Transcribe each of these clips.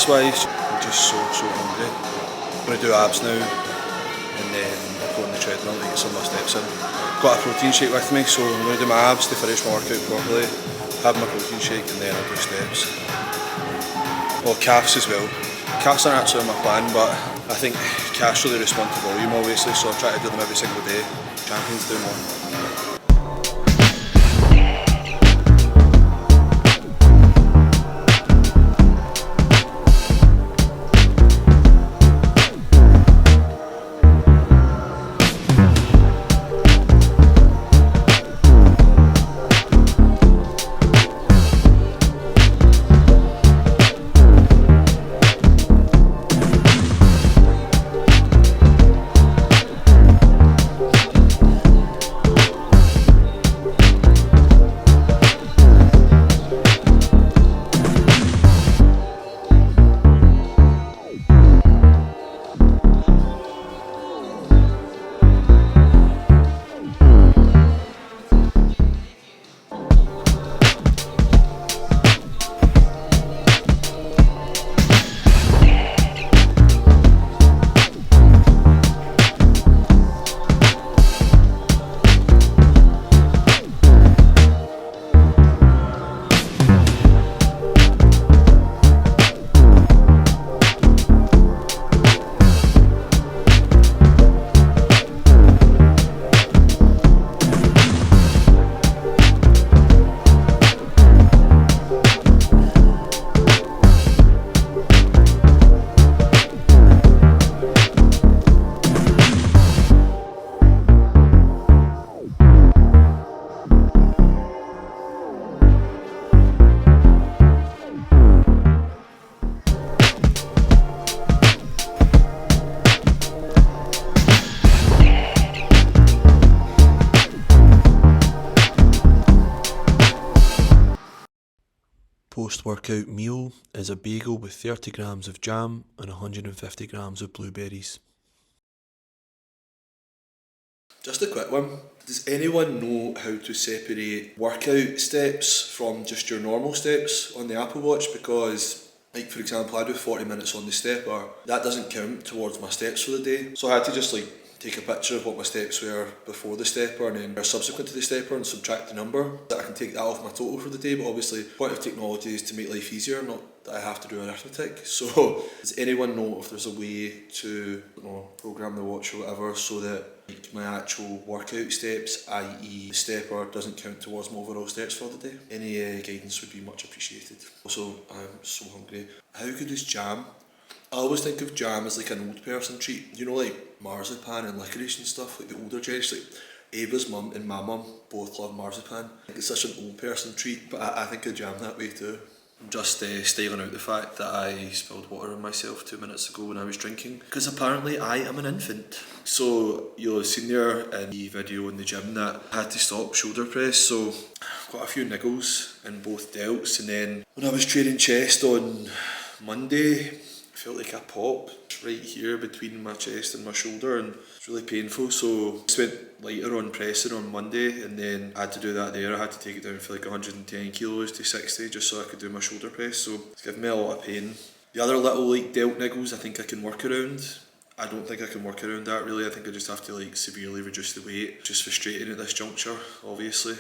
fitness wise, I'm just so hungry. I'm going to do abs now and then go on the treadmill to get some of my steps in. Got a protein shake with me, so I'm going to do my abs to finish my workout properly, have my protein shake and then I'll do steps. Well, calves as well. Calves aren't actually on my plan, but I think calves really respond to volume obviously, so I'll try to do them every single day. Champions do more. Post-workout meal is a bagel with 30 grams of jam and 150 grams of blueberries. Just a quick one. Does anyone know how to separate workout steps from just your normal steps on the Apple Watch? Because, like for example, I do 40 minutes on the stepper. That doesn't count towards my steps for the day. So I had to just take a picture of what my steps were before the stepper and then subsequent to the stepper and subtract the number. That I can take that off my total for the day, but obviously the point of technology is to make life easier, not that I have to do arithmetic. So does anyone know if there's a way to program the watch or whatever so that my actual workout steps, i.e. the stepper, doesn't count towards my overall steps for the day? Any guidance would be much appreciated. Also, I'm so hungry. How good is jam? I always think of jam as like an old person treat, you know, like marzipan and licorice and stuff, like the older generation. Like Ava's mum and my mum both love marzipan. Like it's such an old person treat, but I think of jam that way too. I'm just styling out the fact that I spilled water on myself 2 minutes ago when I was drinking, because apparently I am an infant. So you'll have seen there in the video in the gym that I had to stop shoulder press, so I've got a few niggles in both delts, and then when I was training chest on Monday, I felt like a pop right here between my chest and my shoulder, and it's really painful. So I just went lighter on pressing on Monday, and then I had to do that there. I had to take it down for like 110 kilos to 60 just so I could do my shoulder press. So it's giving me a lot of pain. The other little delt niggles I think I can work around. I don't think I can work around that really. I think I just have to severely reduce the weight. Just frustrating at this juncture, obviously.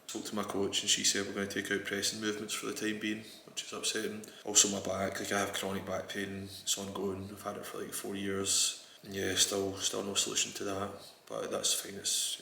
Spoke to my coach and she said we're going to take out pressing movements for the time being, which is upsetting. Also my back, I have chronic back pain, it's ongoing. I've had it for 4 years. And yeah, still no solution to that, but that's fine. It's,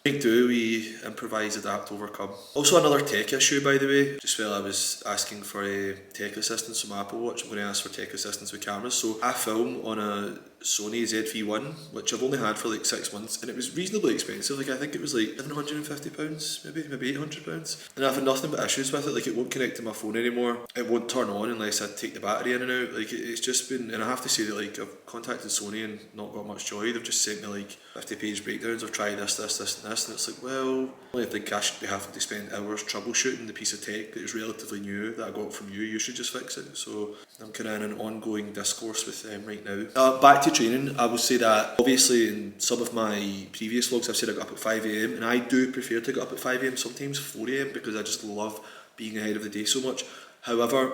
make do, we improvise, adapt, overcome. Also another tech issue, by the way, just while I was asking for a tech assistance on my Apple Watch, I'm going to ask for tech assistance with cameras. So I film on a Sony ZV-1, which I've only had for 6 months, and it was reasonably expensive. I think it was £750, maybe £800. And I've had nothing but issues with it. It won't connect to my phone anymore. It won't turn on unless I take the battery in and out. It's just been, and I have to say that I've contacted Sony and not got much joy. They've just sent me 50-page breakdowns of try this and this, and it's well, I only think I should be having to spend hours troubleshooting the piece of tech that is relatively new that I got from you. You should just fix it. So I'm kind of in an ongoing discourse with them right now. Back to training, I will say that obviously in some of my previous vlogs I've said I got up at 5 AM, and I do prefer to get up at 5 AM, sometimes 4 AM, because I just love being ahead of the day so much. However,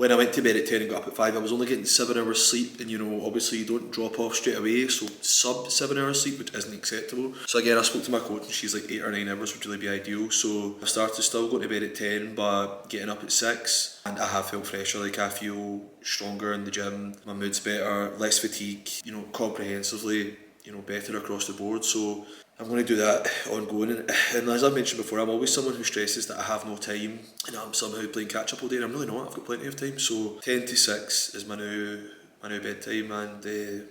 when I went to bed at 10 and got up at 5, I was only getting 7 hours sleep, and you know, obviously you don't drop off straight away, so sub 7 hours sleep, which isn't acceptable. So again, I spoke to my coach and she's like 8 or 9 hours would really be ideal. So I started still going to bed at 10 but getting up at 6, and I have felt fresher, like I feel stronger in the gym, my mood's better, less fatigue, you know, comprehensively, you know, better across the board. So I'm going to do that ongoing, and as I mentioned before, I'm always someone who stresses that I have no time and I'm somehow playing catch up all day, and I'm really not. I've got plenty of time. So 10 to 6 is my new bedtime, and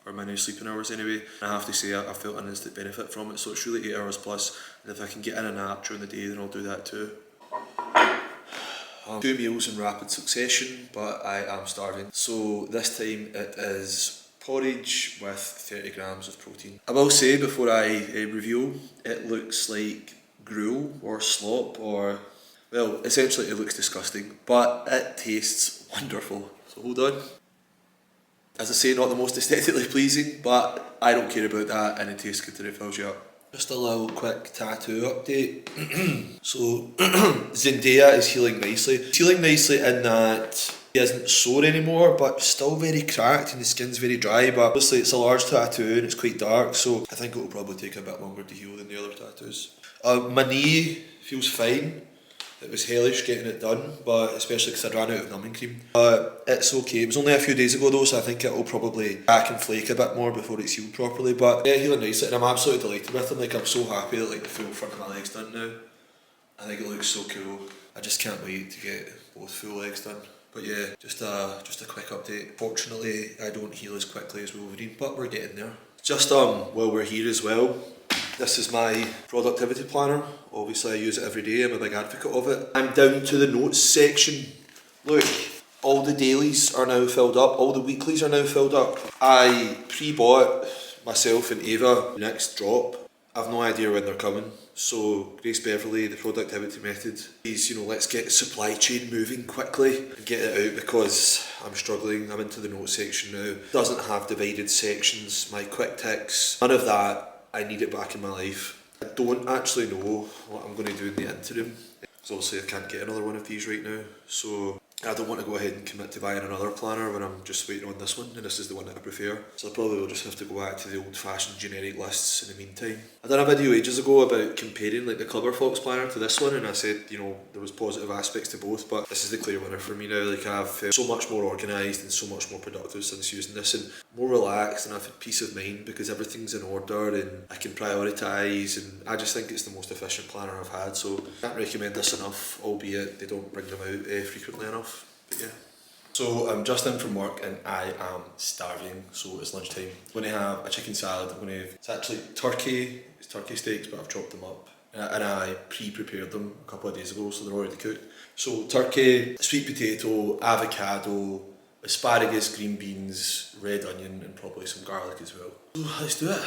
or my new sleeping hours anyway. And I have to say I felt an instant benefit from it, so it's really 8 hours plus, and if I can get in a nap during the day then I'll do that too. 2 meals in rapid succession, but I am starving. So this time it is porridge with 30 grams of protein. I will say before I reveal, it looks like gruel or slop, or, well, essentially it looks disgusting, but it tastes wonderful. So hold on. As I say, not the most aesthetically pleasing, but I don't care about that, and it tastes good and it fills you up. Just a little quick tattoo update. So Zendaya is healing nicely. It's healing nicely in that he isn't sore anymore, but still very cracked and the skin's very dry. But obviously it's a large tattoo and it's quite dark, so I think it will probably take a bit longer to heal than the other tattoos. My knee feels fine. It was hellish getting it done, but especially because I ran out of numbing cream. But it's okay. It was only a few days ago though, so I think it will probably crack and flake a bit more before it's healed properly. But yeah, healing nicely, and I'm absolutely delighted with them. Like, I'm so happy that like the full front of my leg's done now. I think it looks so cool. I just can't wait to get both full legs done. But yeah, just a quick update. Fortunately, I don't heal as quickly as Wolverine, but we're getting there. Just while we're here as well, this is my productivity planner. Obviously I use it every day, I'm a big advocate of it. I'm down to the notes section. Look, all the dailies are now filled up, all the weeklies are now filled up. I pre-bought myself and Ava the next drop. I've no idea when they're coming. So Grace Beverley, the productivity method, is, you know, let's get the supply chain moving quickly and get it out, because I'm struggling. I'm into the notes section now. Doesn't have divided sections, my quick ticks, none of that. I need it back in my life. I don't actually know what I'm going to do in the interim, because obviously I can't get another one of these right now, so I don't want to go ahead and commit to buying another planner when I'm just waiting on this one, and this is the one that I prefer. So I probably will just have to go back to the old fashioned generic lists in the meantime. I done a video ages ago about comparing like the Clubberfox planner to this one, and I said, you know, there was positive aspects to both, but this is the clear winner for me now. Like, I've felt so much more organised and so much more productive since using this, and more relaxed, and I've had peace of mind because everything's in order and I can prioritise, and I just think it's the most efficient planner I've had. So I can't recommend this enough, albeit they don't bring them out frequently enough. But yeah. So I'm just in from work and I am starving, so it's lunchtime. I'm going to have a chicken salad. It's actually turkey, it's turkey steaks, but I've chopped them up. And I pre-prepared them a couple of days ago, so they're already cooked. So turkey, sweet potato, avocado, asparagus, green beans, red onion, and probably some garlic as well. So let's do it.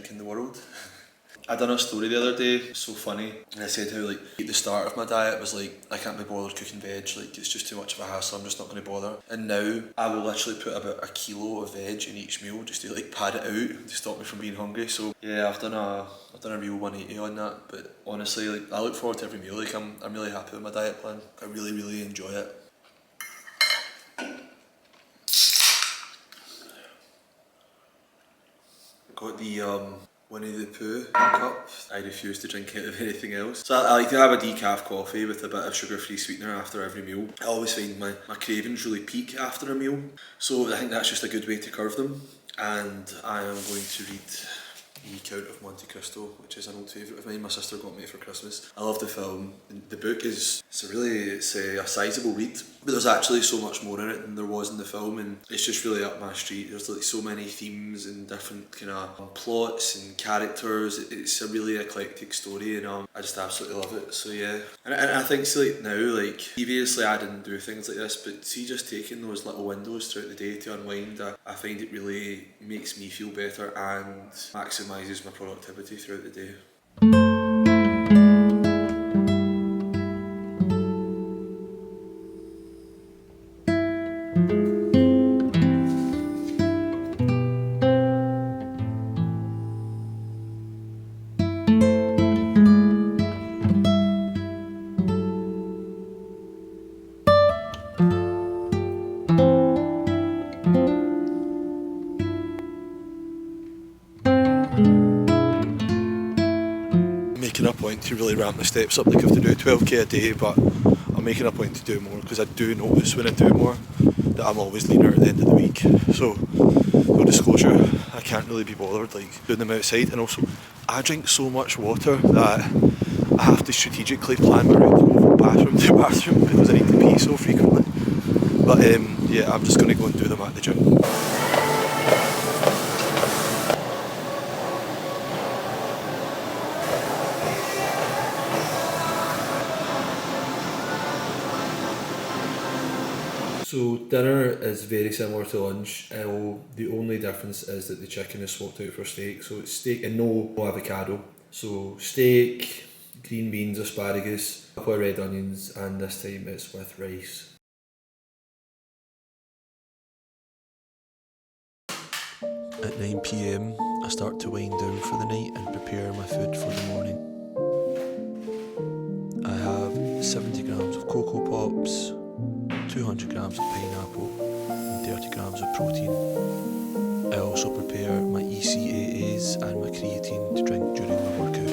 think in the world. I done a story the other day, so funny, and I said how like at the start of my diet was like, I can't be bothered cooking veg, like it's just too much of a hassle, I'm just not going to bother. And now I will literally put about a kilo of veg in each meal just to like pad it out to stop me from being hungry. So yeah, I've done a real 180 on that. But honestly, like I look forward to every meal. Like I'm really happy with my diet plan. I really enjoy it. Got the Winnie the Pooh cup. I refuse to drink out of anything else. So I like to have a decaf coffee with a bit of sugar-free sweetener after every meal. I always find my cravings really peak after a meal, so I think that's just a good way to curb them. And I am going to read The Count of Monte Cristo, which is an old favourite of mine. My sister got me for Christmas. I love the film. The book is it's a sizable read, but there's actually so much more in it than there was in the film, and it's just really up my street. There's like so many themes and different kind of plots and characters. It's a really eclectic story, and I just absolutely love it. So yeah, and I think so, like now, like previously I didn't do things like this, but see, just taking those little windows throughout the day to unwind, I find it really makes me feel better and maximises my productivity throughout the day. Making a point to really ramp the steps up. Like I have to do 12k a day, but I'm making a point to do more because I do notice when I do more that I'm always leaner at the end of the week. So no disclosure, I can't really be bothered like doing them outside, and also I drink so much water that I have to strategically plan my route to go from bathroom to bathroom because I need to pee so frequently. But yeah, I'm just going to go and do them at the gym. So dinner is very similar to lunch. The only difference is that the chicken is swapped out for steak. So it's steak and no avocado. So steak, green beans, asparagus, a couple of red onions, and this time it's with rice. At 9 PM I start to wind down for the night and prepare my food for the morning. I have 70 grams of Cocoa Pops, 200 grams of pineapple and 30 grams of protein. I also prepare my ECAAs and my creatine to drink during my workout.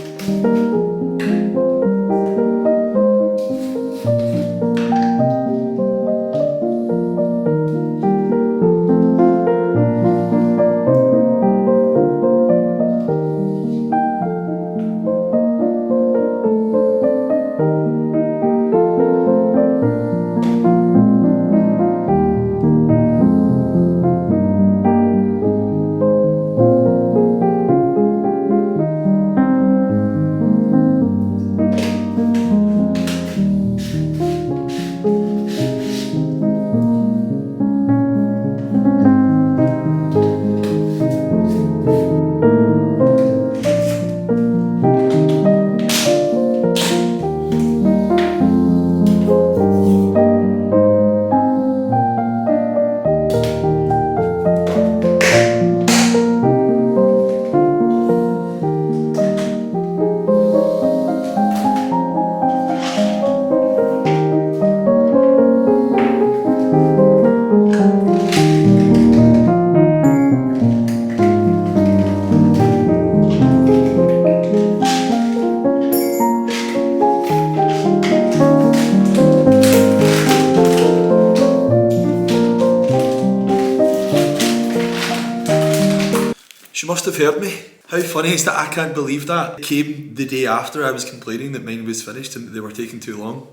She must have heard me. How funny is that? I can't believe that. It came the day after I was complaining that mine was finished and that they were taking too long.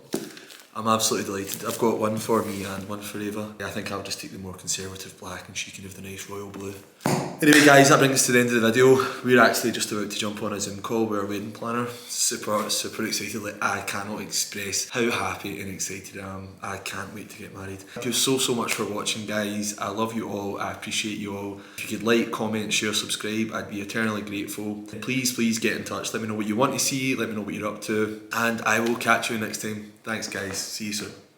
I'm absolutely delighted. I've got one for me and one for Ava. I think I'll just take the more conservative black and she can have the nice royal blue. Anyway guys, that brings us to the end of the video. We're actually just about to jump on a Zoom call with our wedding planner. Super excited. Like, I cannot express how happy and excited I am. I can't wait to get married. Thank you so much for watching guys. I love you all. I appreciate you all. If you could like, comment, share, subscribe, I'd be eternally grateful. Please get in touch. Let me know what you want to see. Let me know what you're up to. And I will catch you next time. Thanks guys. See you soon.